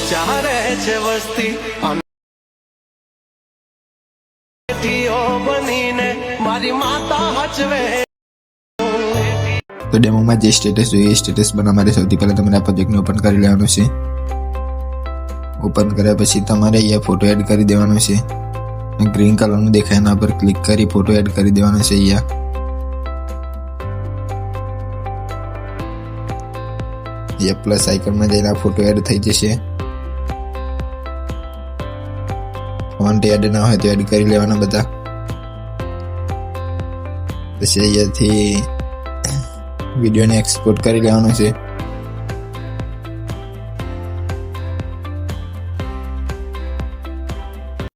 ચારે છે વસ્તી બનીને મારી માતા હચવે। તો ડેમોમાં જે સ્ટેટસ જોઈએ એ સ્ટેટસ બનાવવા માટે સૌથી પહેલા તમારે આ પ્રોજેક્ટને ઓપન કરી લેવાનું છે। ઓપન કર્યા પછી તમારે અહીંયા ફોટો એડ કરી દેવાનો છે। ગ્રીન કલરનું દેખાય એના પર ક્લિક કરી ફોટો એડ કરી દેવાનો છે। અહીંયા પ્લસ આઇકનમાં જઈને આ ફોટો એડ થઈ જશે। ફોન્ટ એડ ના હોય તો એડ કરી લેવાના બધા। પછી અહીંયાથી વિડીયોને એક્સપોર્ટ કરી લેવાનો છે।